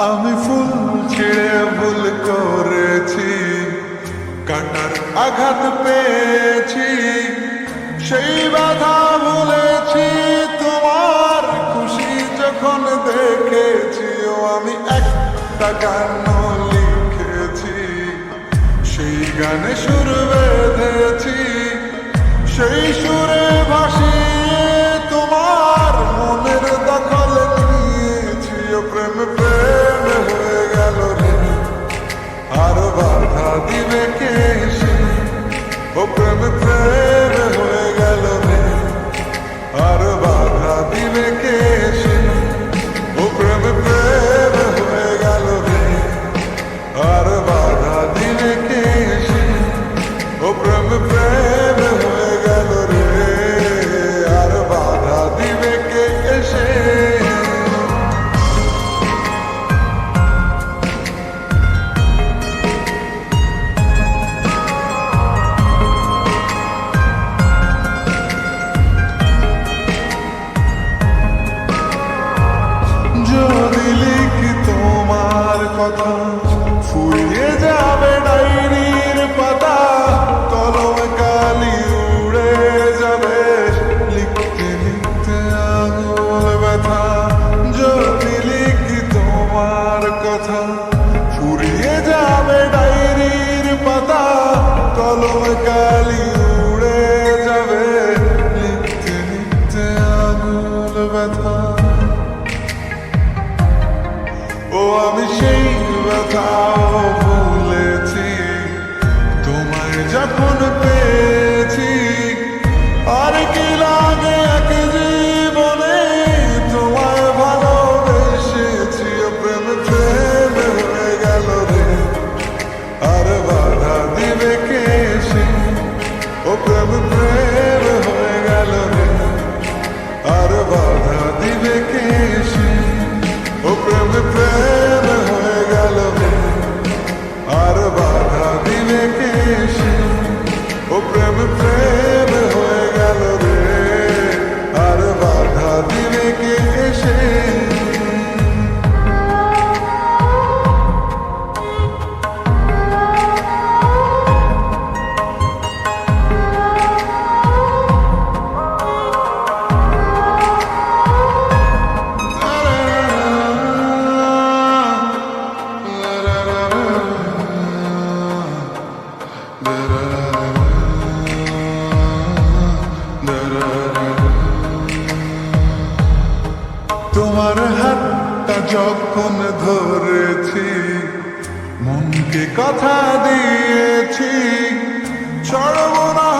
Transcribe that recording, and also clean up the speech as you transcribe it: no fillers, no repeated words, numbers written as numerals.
আমি ফুল ছিঁড়ে ভুল করেছি, কাটার আঘাত পেয়েছি, সেই ব্যথা ভুলেছি। তোমার খুশি যখন দেখেছি, ও আমি একটা গান লিখেছি, সেই গানে সুর বেঁধেছি, সেই সুরে ভাসিয়ে তোমার মনের দখল নিয়েছি। ও প্রেম প্রেম হয়ে গেল রে, আর বাধা দিবে কে এসে? ও প্রেম প্রেম হয়ে গেল রে, আর বাধা দিবে কে এসে? ও প্রেম প্রেম হয়ে গেল রে, আর বাধা দিবে কে এসে? ও প্রেম প্রেম হয়ে গেল রে, আর বাধা দিবে কে এসে? যদি লিখি তোমার কথা, ফুরিয়ে যাবে ডায়েরির পাতা, কলম কালি উড়ে যাবে, লিখতে লিখতে আঙুল ব্যথা। যদি লিখি তোমার কথা, ফুরিয়ে যাবে ডায়েরির পাতা, কলম কালি উড়ে যাবে, লিখতে লিখতে আঙুল ব্যথা। ও আমি সেই ব্যথাও ভুলেছি, তোমায় যখন পেয়েছি। আর কি লাগে এক জীবনে, তোমায় ভালোবেসেছি। ও প্রেম প্রেম হয়ে গেল রে, আর বাধা দিবে কে এসে? ও প্রেম প্রেম হয়ে গেল রে, আর বাধা দিবে কে এসে? ও প্রেম প্রেম হয়ে গেল রে, আর বাধা দিবে কে এসে? ও প্রেম প্রেম হয়ে গেল রে, আর বাধা দিবে কে এসে? তোমার হাতটা যখন ধরেছি, মনকে কথা দিয়েছি, ছাড়ব না